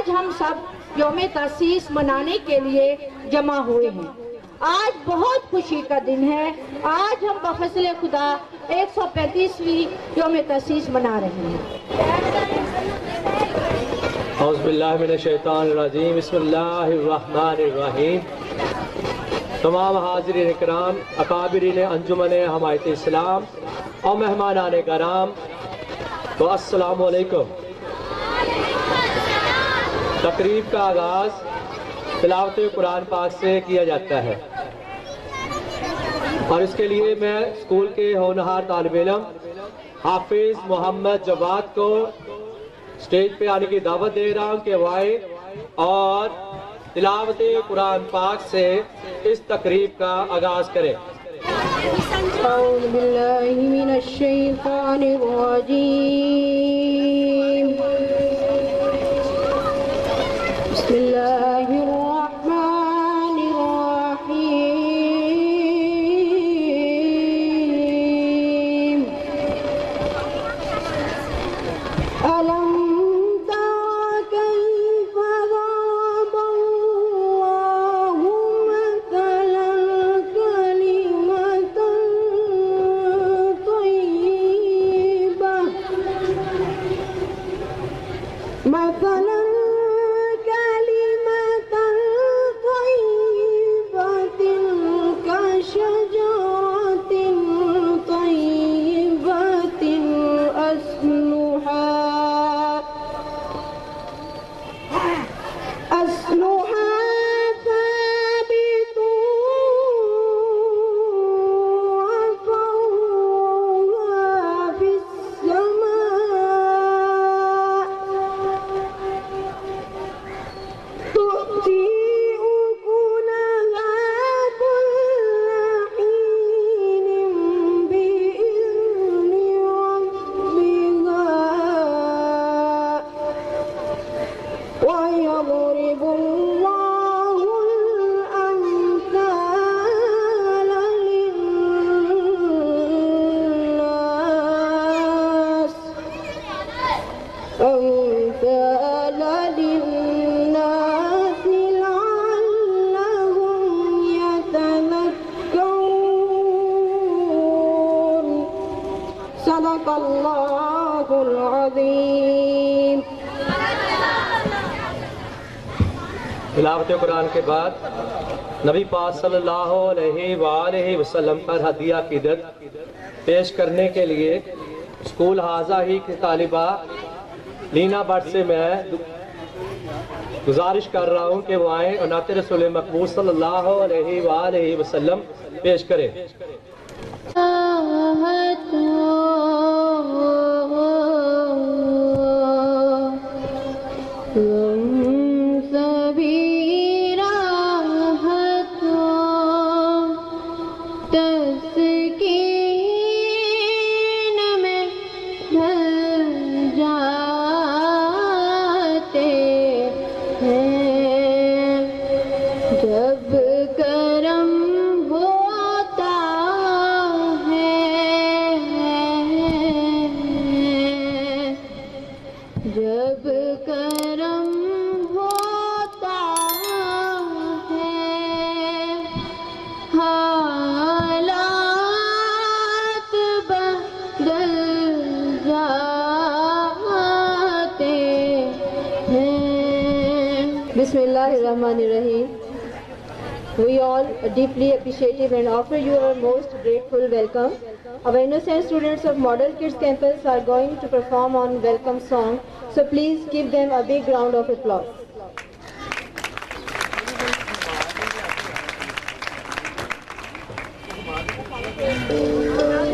آج ہم سب یوم تاسیس منانے کے لیے جمع ہوئے ہیں۔ آج بہت خوشی کا دن ہے۔ آج ہم بفضل خدا 135ویں یوم تاسیس منا رہے ہیں۔ اعوذ باللہ من الشیطان الرجیم، بسم اللہ الرحمن الرحیم۔ تمام حاضرین کرام، اکابرین انجمن حمایت اسلام اور مہمانان کرام، تو السلام علیکم۔ تقریب کا آغاز تلاوت قرآن پاک سے کیا جاتا ہے، اور اس کے لیے میں اسکول کے ہونہار طالب علم حافظ محمد جواد کو اسٹیج پہ آنے کی دعوت دے رہا ہوں کہ وہ آئے اور تلاوت قرآن پاک سے اس تقریب کا آغاز کریں۔ اعوذ باللہ من الشیطان الرجیم، بسم اللہ الرحمن الرحیم۔ ألم تر كيف ضرب الله مثلا كلمة طيبة مثلا كلمة طيبة كشجرة طيبة أصلها ثابت وفرعها في السماء، تؤتي أكلها كل حين بإذن ربها، ويضرب الله الأمثال للناس لعلهم يتذكرون۔ صدق الله العظيم۔ تلاوت قرآن کے بعد نبی پاک صلی اللہ علیہ وآلہ وسلم پر ہدیہ عقیدت پیش کرنے کے لیے اسکول حاضہ ہی کی طالبہ لینا بٹ سے میں گزارش کر رہا ہوں کہ وہ آئیں اور نعت رسول مقبول صلی اللہ علیہ وآلہ وسلم پیش کریں۔ جب کرم ہوتا ہے، جب کرم ہوتا ہے، حالات بدل جاتے ہیں۔ بسم اللہ الرحمن الرحیم۔ We all deeply appreciative and offer you our most grateful welcome. Our innocent students of Model Kids Campus are going to perform on welcome song, so please give them a big round of applause. We are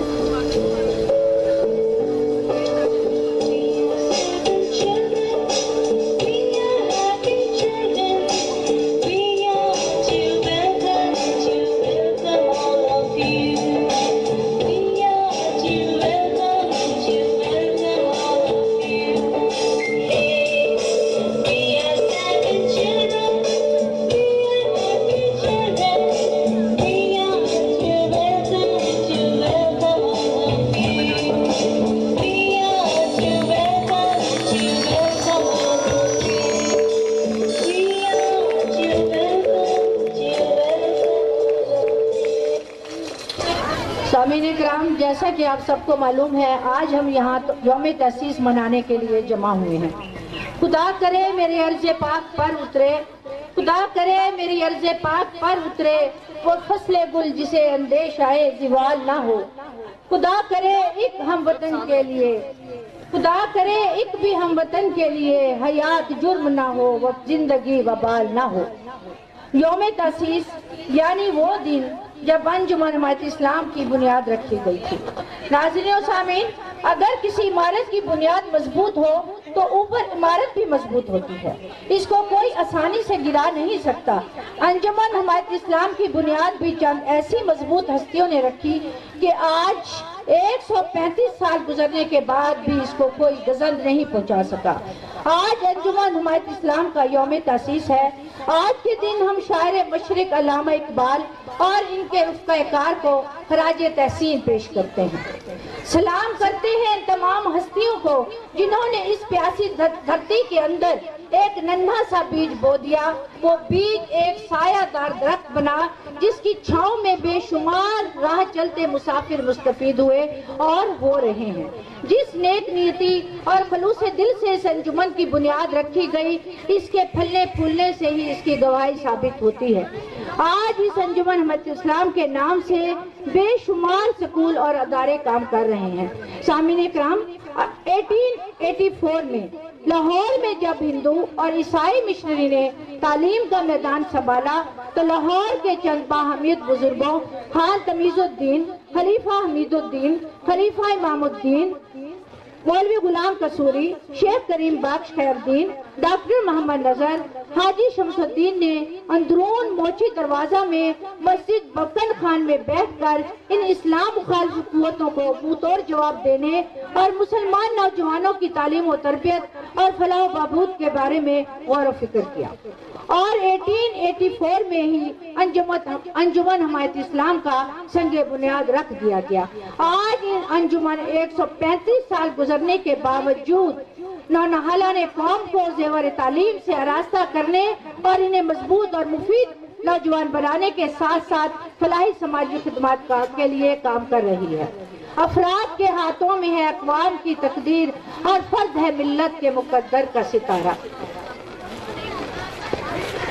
سامعین کرام، جیسا کہ آپ سب کو معلوم ہے، آج ہم یہاں یوم تاسیس منانے کے لیے جمع ہوئے ہیں۔ خدا کرے میرے عرض پاک پر اترے، خدا کرے میری عرض پاک پر اترے، وہ فصل گل جسے اندیش آئے زوال نہ ہو۔ خدا کرے ایک ہم وطن کے لیے، خدا کرے ایک بھی ہم وطن کے لیے حیات جرم نہ ہو، وہ زندگی وبال نہ ہو۔ یوم تاسیس یعنی وہ دن جب انجمن حمایت اسلام کی بنیاد رکھی گئی تھی۔ ناظرین و سامعین، اگر کسی عمارت کی بنیاد مضبوط ہو تو اوپر عمارت بھی مضبوط ہوتی ہے، اس کو کوئی آسانی سے گرا نہیں سکتا۔ انجمن حمایت اسلام کی بنیاد بھی چند ایسی مضبوط ہستیوں نے رکھی کہ آج 135 سال گزرنے کے بعد بھی اس کو کوئی گزند نہیں پہنچا سکا۔ آج انجمن حمایت اسلام کا یوم تاسیس ہے۔ آج کے دن ہم شاعر مشرق علامہ اقبال اور ان کے رفقۂ کار کو خراج تحسین پیش کرتے ہیں۔ سلام کرتے ہیں تمام ہستیوں کو جنہوں نے اس پیاسی دھرتی کے اندر ایک ننھا سا بیج بو دیا۔ وہ بیج ایک سایہ دار درخت بنا جس کی چھاؤں میں بے شمار راہ چلتے مسافر مستفید ہوئے اور ہو رہے ہیں۔ جس نیک نیتی اور خلوص دل سے اس انجمن کی بنیاد رکھی گئی، اس کے پھلنے پھولنے سے ہی اس کی گواہی ثابت ہوتی ہے۔ آج اس انجمن حمایت اسلام کے نام سے بے شمار سکول اور ادارے کام کر رہے ہیں۔ سامعین کرام، 1884 میں لاہور میں جب ہندو اور عیسائی مشنری نے تعلیم کا میدان سنبھالا تو لاہور کے چند باہمیت بزرگوں خان تمیز الدین، خلیفہ حمید الدین، خلیفہ امام الدین، مولوی غلام قصوری، شیخ کریم بخش خیر الدین، ڈاکٹر محمد نظر، حاجی شمس الدین نے اندرون موچی دروازہ میں مسجد بکن خان میں بیٹھ کر ان اسلام مخالف قوتوں کو منہ توڑ جواب دینے اور مسلمان نوجوانوں کی تعلیم و تربیت اور فلاح و بہبود کے بارے میں غور و فکر کیا، اور 1884 میں ہی انجمن حمایت اسلام کا سنگ بنیاد رکھ دیا گیا۔ آج انجمن 135 سال گزرنے کے باوجود نونہالا نے قوم کو زیور تعلیم سے آراستہ کرنے اور انہیں مضبوط اور مفید نوجوان بنانے کے ساتھ ساتھ فلاحی سماجی خدمات کے لیے کام کر رہی ہے۔ افراد کے ہاتھوں میں ہے اقوام کی تقدیر اور فرد ہے ملت کے مقدر کا ستارہ۔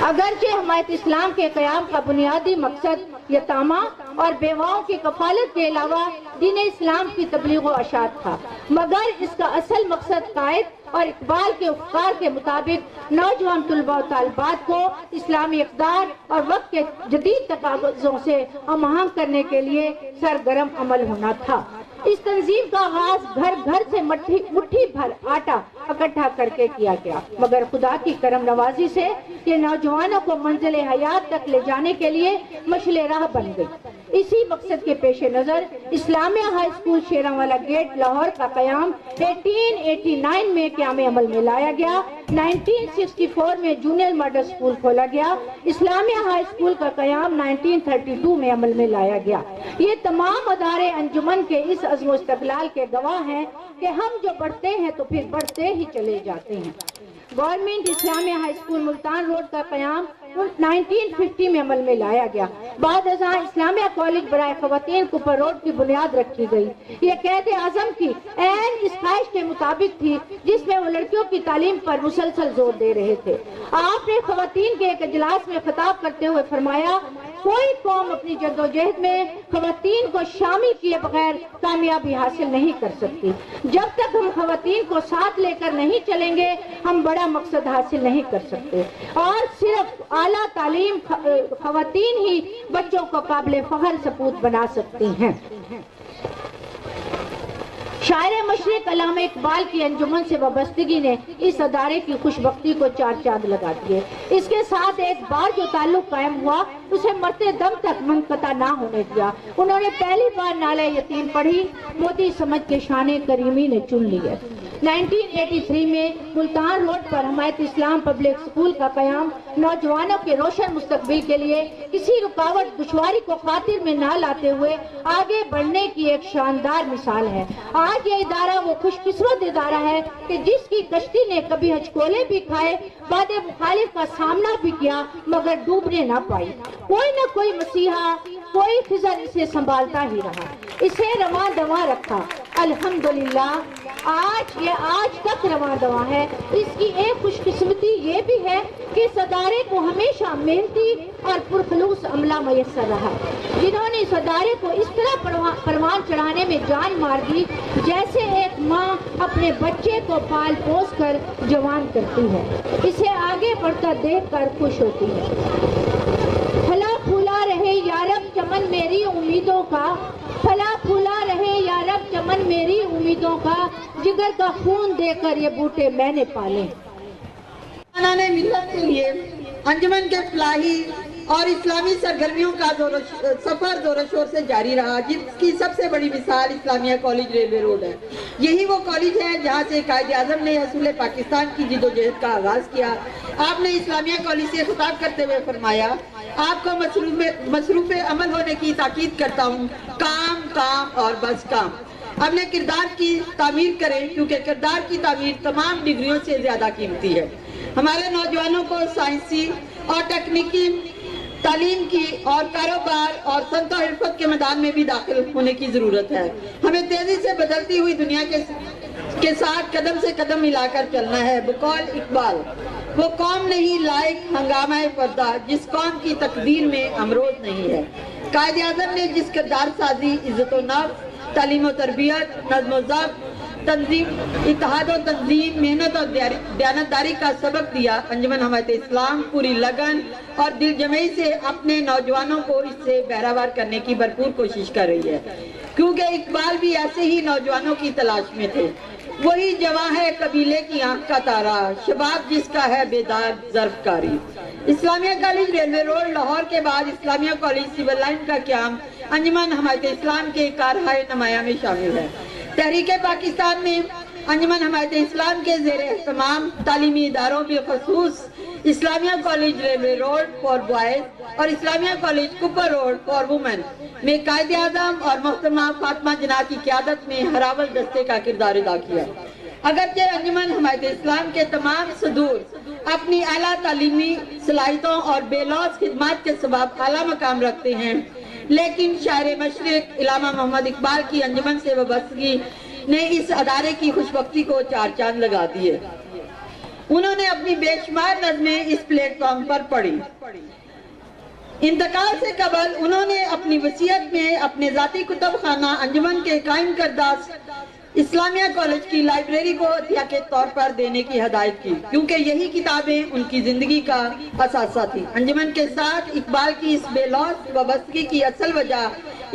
اگرچہ حمایت اسلام کے قیام کا بنیادی مقصد یتامہ اور بیواؤں کی کفالت کے علاوہ دین اسلام کی تبلیغ و اشاعت تھا، مگر اس کا اصل مقصد قائد اور اقبال کے افکار کے مطابق نوجوان طلباء و طالبات کو اسلامی اقدار اور وقت کے جدید تقاضوں سے ہم آہنگ کرنے کے لیے سرگرم عمل ہونا تھا۔ اس تنظیم کا آغاز گھر گھر سے مٹھی بھر آٹا اکٹھا کر کے کیا گیا، مگر خدا کی کرم نوازی سے یہ نوجوانوں کو منزل حیات تک لے جانے کے لیے مشعل راہ بن گئی۔ اسی مقصد کے پیش نظر اسلامیہ ہائی اسکول شیراں گیٹ لاہور کا قیام 1889 میں قیام عمل میں لایا گیا۔ 1964 میں جونیئر ماڈل اسکول کھولا گیا۔ اسلامیہ ہائی اسکول کا قیام 1932 میں عمل میں لایا گیا۔ یہ تمام ادارے انجمن کے اس عزم و استقلال کے گواہ ہیں کہ ہم جو بڑھتے ہیں تو پھر بڑھتے ہی چلے جاتے ہیں۔ گورنمنٹ اسلامیہ ہائی اسکول ملتان روڈ کا قیام 1950 میں عمل میں لایا گیا۔ بعد ازاں اسلامیہ کالج برائے خواتین کوپر روڈ کی بنیاد رکھی گئی۔ یہ قید اعظم کی عین اس خواہش کے مطابق تھی جس میں وہ لڑکیوں کی تعلیم پر مسلسل زور دے رہے تھے۔ آپ نے خواتین کے ایک اجلاس میں خطاب کرتے ہوئے فرمایا، کوئی قوم اپنی جدوجہد میں خواتین کو شامل کیے بغیر کامیابی حاصل نہیں کر سکتی۔ جب تک ہم خواتین کو ساتھ لے کر نہیں چلیں گے ہم بڑا مقصد حاصل نہیں کر سکتے، اور صرف اعلیٰ تعلیم خواتین ہی بچوں کو قابل فخر سپوت بنا سکتی ہیں۔ شاعر مشرق علامہ اقبال کی انجمن سے وابستگی نے اس ادارے کی خوش بختی کو چار چاند لگا دیے۔ اس کے ساتھ ایک بار جو تعلق قائم ہوا اسے مرتے دم تک منقطع نہ ہونے دیا۔ انہوں نے پہلی بار نالہ یتیم پڑھی، موتی سمجھ کے شان کریمی نے چن لیے۔ 1983 میں ملتان روڈ پر حمایت اسلام پبلک اسکول کا قیام نوجوانوں کے روشن مستقبل کے لیے کسی رکاوٹ دشواری کو خاطر میں نہ لاتے ہوئے آگے بڑھنے کی ایک شاندار مثال ہے۔ آج یہ ادارہ وہ خوش قسمت ادارہ ہے کہ جس کی کشتی نے کبھی ہچکولے بھی کھائے، باد مخالف کا سامنا بھی کیا، مگر ڈوبنے نہ پائی۔ کوئی نہ کوئی مسیحا، کوئی خضر اسے سنبھالتا ہی رہا۔ اسے رواں دواں رکھا۔ الحمدللہ آج تک رواں دواں ہے۔ اس کی ایک خوش قسمتی یہ بھی ہے کہ اس ادارے کو ہمیشہ محنتی اور پرخلوص عملہ میسر رہا، جنہوں نے اس ادارے کو اس طرح پروان چڑھانے میں جان مار دی جیسے ایک ماں اپنے بچے کو پال پوس کر جوان کرتی ہے، اسے آگے بڑھتا دیکھ کر خوش ہوتی ہے۔ پھلا پھولا رہے یارب چمن میری امیدوں کا، پھلا پھولا رہے یارب چمن میری امیدوں کا، جگر کا خون دے کر یہ بوٹے میں نے پالے۔ نے ملت کے لیے انجمن کے فلاحی اور اسلامی سرگرمیوں کا سفر زور و شور سے جاری رہا، جس کی سب سے بڑی مثال اسلامیہ کالج ریلوے روڈ ہے۔ یہی وہ کالج ہے جہاں سے قائد اعظم نے حصول پاکستان کی جد و جہد کا آغاز کیا۔ آپ نے اسلامیہ کالج سے خطاب کرتے ہوئے فرمایا، آپ کو مصروف عمل ہونے کی تاکید کرتا ہوں، کام کام اور بس کام۔ اپنے کردار کی تعمیر کریں، کیونکہ کردار کی تعمیر تمام ڈگریوں سے زیادہ قیمتی ہے۔ ہمارے نوجوانوں کو سائنسی اور تکنیکی تعلیم کی اور کاروبار اور صنعت و حرفت کے میدان میں بھی داخل ہونے کی ضرورت ہے۔ ہمیں تیزی سے بدلتی ہوئی دنیا کے ساتھ قدم سے قدم ملا کر چلنا ہے۔ بقول اقبال، وہ قوم نہیں لائق ہنگامہ پردہ جس قوم کی تقدیر میں امروز نہیں ہے۔ قائد اعظم نے جس کردار سازی، عزت و نفس، تعلیم و تربیت، نظم و ضبط، تنظیم، اتحاد و تنظیم، محنت اور دیانتداری کا سبق دیا، انجمن حمایت اسلام پوری لگن اور دل جمعی سے اپنے نوجوانوں کو اس سے بہرہوار کرنے کی بھرپور کوشش کر رہی ہے، کیونکہ اقبال بھی ایسے ہی نوجوانوں کی تلاش میں تھے۔ وہی جواں ہے قبیلے کی آنکھ کا تارا، شباب جس کا ہے بیدار ظرف کاری۔ اسلامیہ کالج ریلوے روڈ لاہور کے بعد اسلامیہ کالج سول لائن کا قیام انجمن حمایت اسلام کے کارہائے نمایاں میں شامل ہے۔ تحریک پاکستان میں انجمن حمایت اسلام کے زیر اہتمام تعلیمی اداروں بالخصوص Islamia college railway road for boys اور Islamia college Cooper road for women میں قائد اعظم اور محترمہ فاطمہ جناح کی قیادت میں ہراول دستے کا کردار ادا کیا۔ اگرچہ انجمن حمایت اسلام کے تمام صدور اپنی اعلیٰ تعلیمی صلاحیتوں اور بے لوث خدمات کے سبب اعلیٰ مقام رکھتے ہیں، لیکن شاعر مشرق علامہ محمد اقبال کی انجمن سے وابستگی نے اس ادارے کی خوشبختی کو چار چاند لگا دیے۔ انہوں نے اپنی بے شمار نظمیں اس پلیٹ فارم پر پڑھی۔ انتقال سے قبل انہوں نے اپنی وصیت میں اپنے ذاتی کتب خانہ انجمن کے قائم کردہ اسلامیہ کالج کی لائبریری کو عطیہ کے طور پر دینے کی ہدایت کی، کیونکہ یہی کتابیں ان کی زندگی کا اثاثہ تھی۔ انجمن کے ساتھ اقبال کی اس بے لوث وابستگی کی اصل وجہ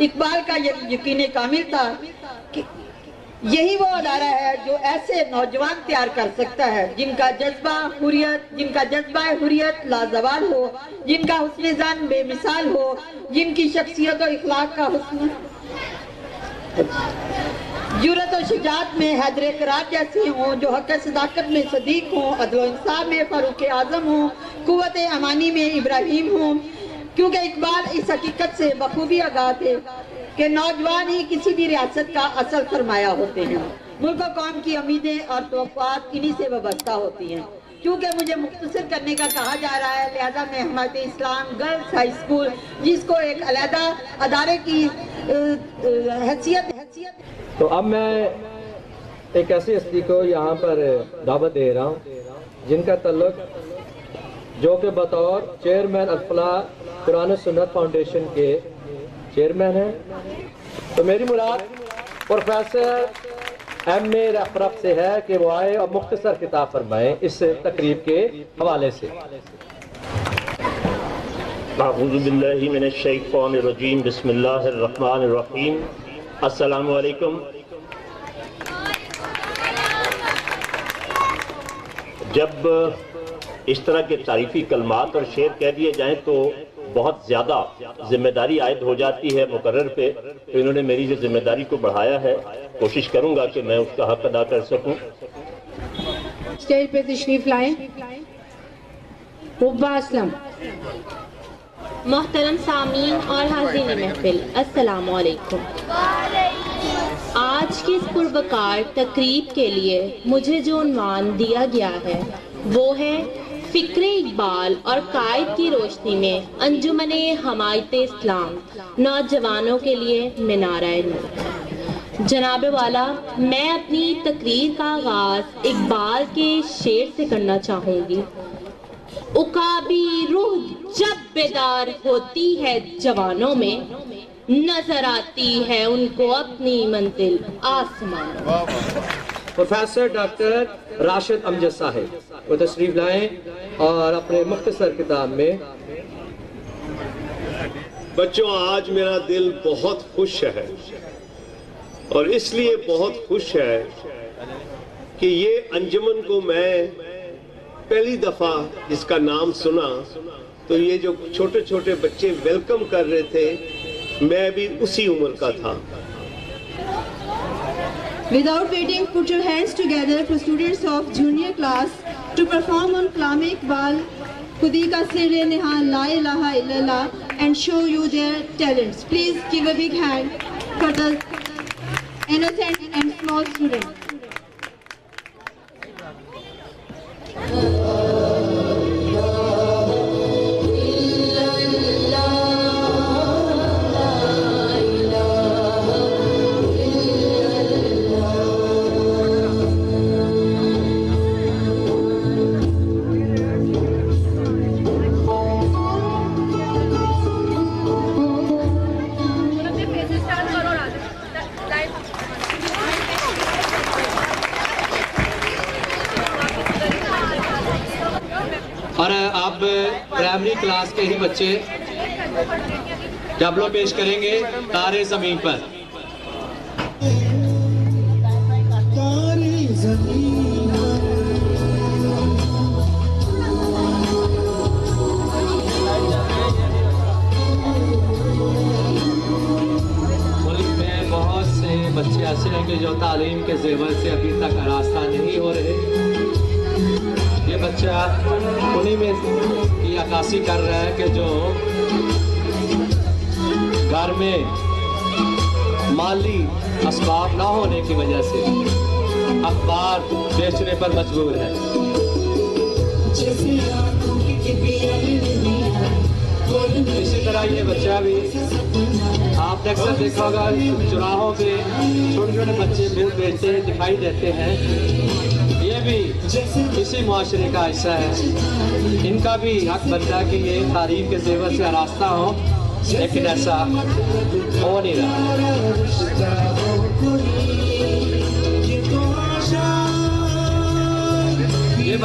اقبال کا یقین کامل تھا کہ یہی وہ ادارہ ہے جو ایسے نوجوان تیار کر سکتا ہے جن کا جذبہ حریت لازوال ہو، جن کا حسن ظن بے مثال ہو، جن کی شخصیت و اخلاق کا حسن جرأت و شجاعت میں حیدر کرار جیسی ہوں، جو حق صداقت میں صدیق ہوں، عدل و انصاف میں فاروق اعظم ہوں، قوت امانی میں ابراہیم ہوں، کیونکہ اقبال اس حقیقت سے بخوبی آگاہ تھے کہ نوجوان ہی کسی بھی ریاست کا اصل سرمایہ ہوتے ہیں۔ ملک و قوم کی امیدیں اور توقعات انہی سے وابستہ ہوتی ہیں۔ کیونکہ مجھے مختصر کرنے کا کہا جا رہا ہے، لہذا میں حمایت اسلام گرلز ہائی اسکول، جس کو ایک علیحدہ ادارے کی حیثیت تو اب میں ایک ایسی ہستی کو یہاں پر دعوت دے رہا ہوں جن کا تعلق، جو کہ بطور چیئرمین الفلاح قرآن و سنت فاؤنڈیشن کے چیئرمین ہیں۔ تو میری مراد پروفیسر ایم اے رفرف سے ہے کہ وہ آئے اور مختصر خطاب فرمائیں اس تقریب کے حوالے سے۔ اعوذ باللہ من الشیطان الرجیم، بسم اللہ الرحمن الرحیم۔ السلام علیکم۔ جب اس طرح کے تعریفی کلمات اور شعر کہہ دیے جائیں تو بہت زیادہ ذمہ داری عائد ہو جاتی ہے مقرر پہ، تو انہوں نے میری جو ذمہ داری کو بڑھایا ہے، کوشش کروں گا کہ میں اس کا حق ادا کر سکوں۔ اسٹیج پہ تشریف لائیں حبہ اسلم۔ محترم سامعین اور حاضرین محفل، السلام علیکم۔ آج کی اس پروقار تقریب کے لیے مجھے جو عنوان دیا گیا ہے وہ ہے فکر اقبال اور قائد کی روشنی میں انجمن حمایت اسلام نوجوانوں کے لیے مینارہ نور۔ جناب والا، میں اپنی تقریر کا آغاز اقبال کے شعر سے کرنا چاہوں گی۔ عقابی روح جب بیدار ہوتی ہے جوانوں میں، نظر آتی ہے ان کو اپنی منزل آسمانوں۔ پروفیسر ڈاکٹر راشد امجد صاحب وہ تشریف لائیں اور اپنے مختصر کتاب میں۔ بچوں، آج میرا دل بہت خوش ہے، اور اس لیے بہت خوش ہے کہ یہ انجمن کو میں پہلی دفعہ جس کا نام سنا تو یہ جو چھوٹے چھوٹے بچے ویلکم کر رہے تھے، میں بھی اسی عمر کا تھا۔ Without waiting, put your hands together for students of junior class to perform on Kalam Iqbal, Khudi ka sir neha la ilaha illallah, and show you their talents. Please give a big hand for the innocent and small students. اور اب primary class کے ہی بچے tableau پیش کریں گے تارے زمین پر۔ ملک میں بہت سے بچے ایسے ہیں کہ جو تعلیم کے زیور سے ابھی تک آراستہ نہیں ہو رہے۔ یہ بچہ انہی میں کی عکاسی کر رہا ہے کہ جو گھر میں مالی اسباب نہ ہونے کی وجہ سے اخبار بیچنے پر مجبور ہے۔ اسی طرح یہ بچہ بھی، آپ نے اکثر دیکھا ہوگا چوراہوں پہ چھوٹے چھوٹے بچے بھوت بیچتے دکھائی دیتے ہیں، یہ بھی اسی معاشرے کا حصہ ہے۔ ان کا بھی حق بنتا ہے کہ یہ تعلیم کے زیور سے آراستہ ہوں، لیکن ایسا ہو نہیں رہا۔ یہ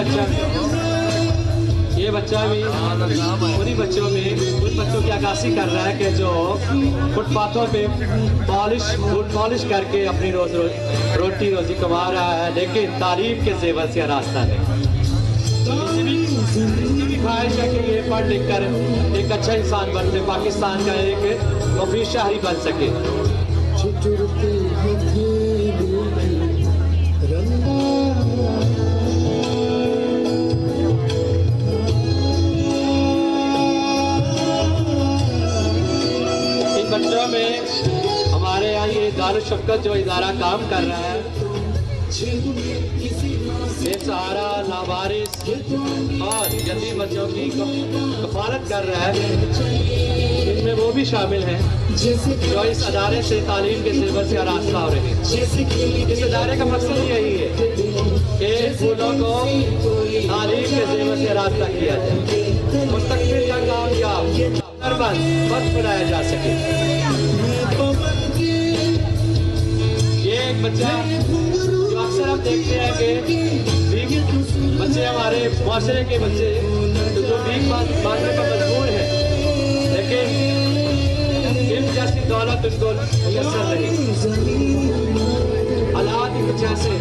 بچہ بھی انہی بچوں میں ان بچوں کی عکاسی کر رہا ہے کہ جو فٹ پاتھوں پہ پالش کر کے اپنی روٹی روزی کما رہا ہے، لیکن تعلیم کے زیور سے آراستہ نہیں۔ کسی بھی خواہش ہے کہ یہ پڑھ لکھ کر ایک اچھا انسان بن کے پاکستان کا ایک مفید شہری بن سکے۔ بچوں میں ہمارے یہاں یہ دارالشفقت جو ادارہ کام کر رہا ہے، بے سہارا، لاوارث اور یتیم بچوں کی کفالت کر رہا ہے، ان میں وہ بھی شامل ہیں جو اس ادارے سے تعلیم کے زیور سے آراستہ ہو رہے ہیں۔ اس ادارے کا مقصد یہی ہے کہ اسکولوں کو تعلیم کے زیور سے آراستہ کیا جائے، مستقبل کا کامیاب بند بنایا جا سکے۔ یہ ایک بچہ جو اکثر ہم دیکھتے ہیں کہ بچے ہمارے معاشرے کے بچے جو بھیک مانگنے پر مجبور ہیں، لیکن علم جیسی دولت ان کو میسر نہیں، حالات ہی کچھ ایسے۔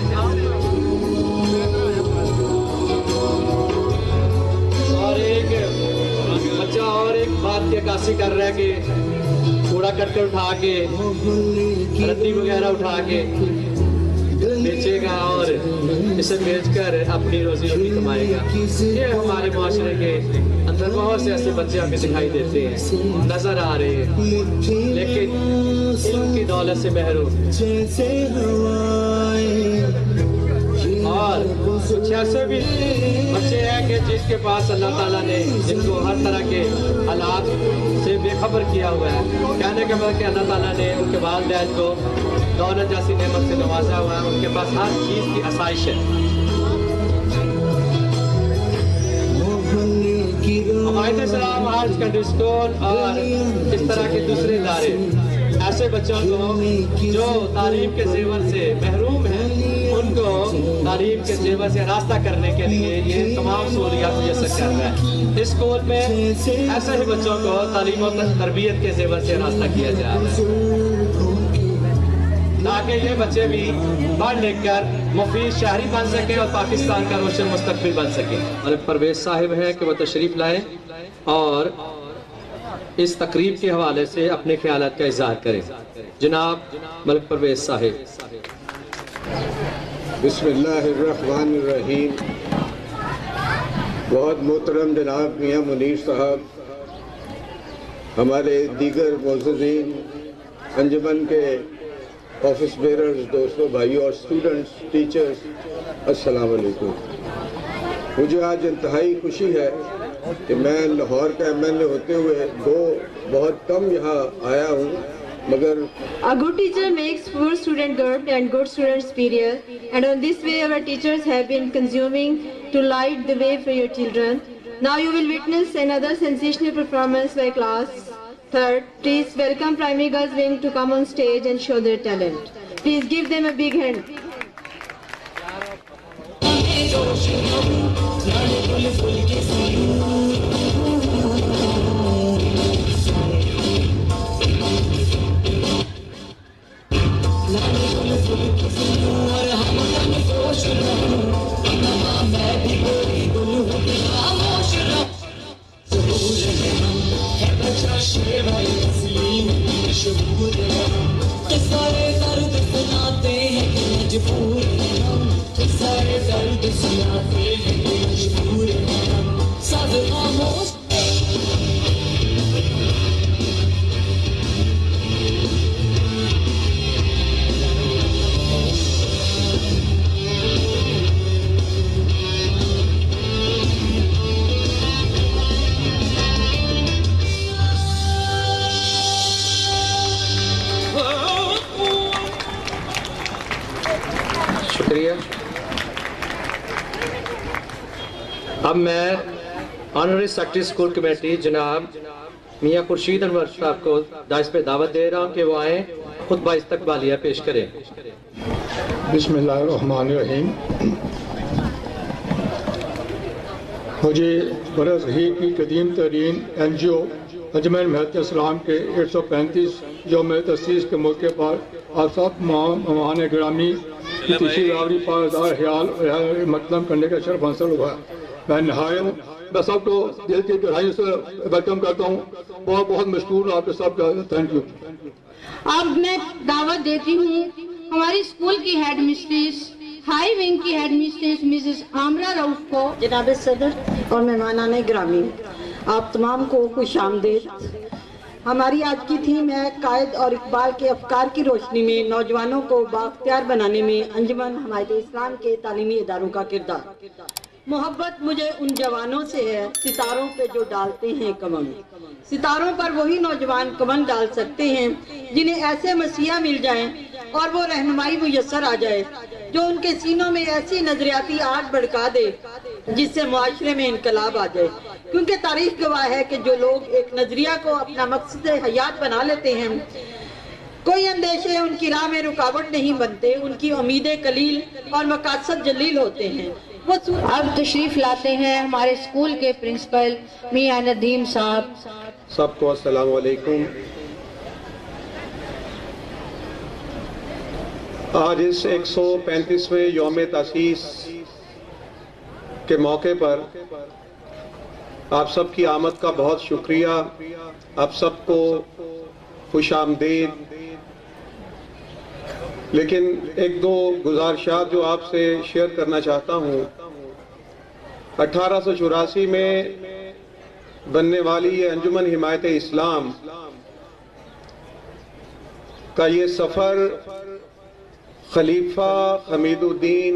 اور ایک بچہ اور ایک بات کی عکاسی کر رہا ہے کہ کوڑا کرکٹ اٹھا کے، ردی وغیرہ اٹھا کے بیچے گا اور اسے بیچ کر اپنی روزی روٹی کمائے گا۔ یہ ہمارے معاشرے کے اندر بہت سے ایسے بچے ہمیں دکھائی دیتے ہیں، نظر آ رہے ہیں، لیکن علم کی دولت سے محروم۔ اور کچھ ایسے بھی بچے ہیں کہ جس کے پاس اللہ تعالیٰ نے جن کو ہر طرح کے حالات سے بے خبر کیا ہوا ہے. کہنے کے بعد کہ اللہ تعالیٰ نے ان کے والدین کو دولت جیسی نعمت سے نوازا ہوا ہے, ان کے پاس ہر چیز کی آسائش ہے. حمایت اسلام ہائر سیکنڈری اسکول اور اس طرح کے دوسرے ادارے ایسے بچوں کو جو تعلیم کے زیور سے محروم ہیں ان کو تعلیم کے زیور سے راستہ کرنے کے لیے یہ تمام سہولیات میسر کر رہا ہے. اس اسکول میں ایسے ہی بچوں کو تعلیم و تربیت کے زیور سے راستہ کیا جا رہا ہے تاکہ یہ بچے بھی پڑھ لکھ کر مفید شہری بن سکیں اور پاکستان کا روشن مستقبل بن سکیں. ملک پرویز صاحب ہیں کہ وہ تشریف لائیں اور اس تقریب کے حوالے سے اپنے خیالات کا اظہار کریں. جناب ملک پرویز صاحب. بسم اللہ الرحمن الرحیم. بہت محترم جناب میاں منیر صاحب, ہمارے دیگر معززین, انجمن کے آفس بیررز, دوستوں, بھائیوں اور اسٹوڈنٹس, ٹیچرز, السلام علیکم. مجھے آج انتہائی خوشی ہے کہ میں لاہور کا MLA ہوتے ہوئے بہت کم یہاں آیا ہوں, مگر A good teacher makes poor student good and good student superior, and on this way our teachers have been consuming to light the way for your children. Now you will witness another sensational performance by class 3rd. Please welcome Primary Girls Wing to come on stage and show their talent. Please give them a big hand. شکریہ. اب میں honorary secretary school committee جناب میاں خورشید انور صاحب کو دائس پہ دعوت دے رہا ہوں کہ وہ آئیں, خطبہ استقبالیہ پیش کریں. بسم اللہ الرحمن الرحیم. مجھے برس ہی کی قدیم ترین NGO انجمن محت اسلام کے 135 یوم تاسیس کے موقع پر آپ سب مہمان گرامی کی تشریف آوری پر اظہار خیال مقدم کرنے کا شرف حاصل ہوا. میں سب کو دل کی گہرائی سے ویلکم کرتا ہوں. بہت مشکور ہوں آپ کے سب کا. Thank you. اب میں دعوت دیتی ہوں ہماری اسکول کی ہیڈ مسٹریس, ہائی ونگ کی ہیڈ مسٹریس مسز عامرہ رؤف کو. جناب صدر اور مہمانان گرامی, آپ تمام کو خوش آمدید. ہماری آج کی تھیم ہے قائد اور اقبال کے افکار کی روشنی میں نوجوانوں کو بااختیار بنانے میں انجمن حمایت اسلام کے تعلیمی اداروں کا کردار. محبت مجھے ان جوانوں سے ہے ستاروں پہ جو ڈالتے ہیں کمن. ستاروں پر وہی نوجوان کمن ڈال سکتے ہیں جنہیں ایسے مسیحا مل جائیں اور وہ رہنمائی میسر آ جائے جو ان کے سینوں میں ایسی نظریاتی آگ بھڑکا دے جس سے معاشرے میں انقلاب آ جائے. کیونکہ تاریخ گواہ ہے کہ جو لوگ ایک نظریہ کو اپنا مقصد حیات بنا لیتے ہیں, کوئی اندیشے ان کی راہ میں رکاوٹ نہیں بنتے, ان کی امیدیں قلیل اور مقاصد جلیل ہوتے ہیں. اب تشریف لاتے ہیں ہمارے اسکول کے پرنسپل میاں ندیم صاحب. سب کو السلام علیکم. آج اس 135ویں یوم تاسیس کے موقع پر آپ سب کی آمد کا بہت شکریہ. آپ سب کو خوش آمدید. لیکن ایک دو گزارشات جو آپ سے شیئر کرنا چاہتا ہوں. 1884 میں بننے والی یہ انجمن حمایت اسلام کا یہ سفر خلیفہ حمید الدین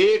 1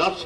10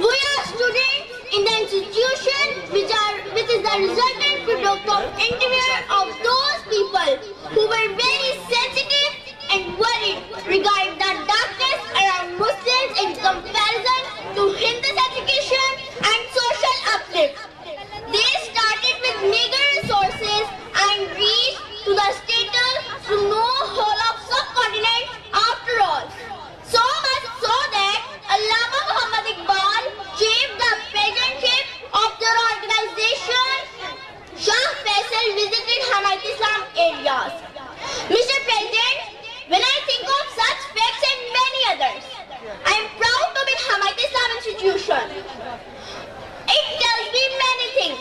We are students in the institution which is the resultant product of endeavor of those people who were very sensitive and worried regarding the darkness around Muslims in comparison to Hindus education and social uplift. They started with meager resources and reached to the status to know whole of subcontinent after all. So much so that Allama Muhammad Iqbal chaired the presidentship of their organization. Shah Faisal visited Hamayat Islam areas. Mr. President, when I think of such facts and many others, I am proud to be in Hamayat Islam institution. It tells me many things.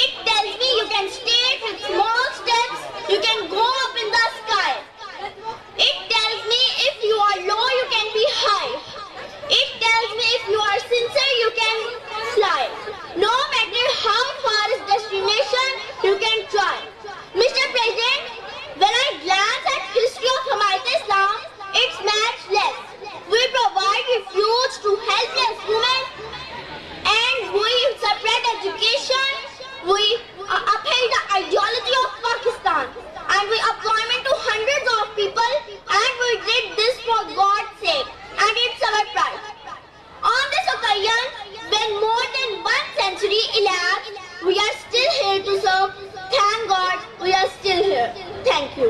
It tells me you can start with small steps, you can go up in the sky. It tells me if you are low, you can be high. It tells me if you are sincere, you can fly. No matter how far is destination, you can try. Mr. President, when I glance at history of Hamayat Islam, it's matchless. We provide refuge to helpless women, and we spread education. We uphold the ideology of Pakistan, and we employment to hundreds of people, and we did this for God's sake, and it's our pride. On this occasion, when more than 1 century elapsed, we are still here to serve. Thank God we are still here. Thank you.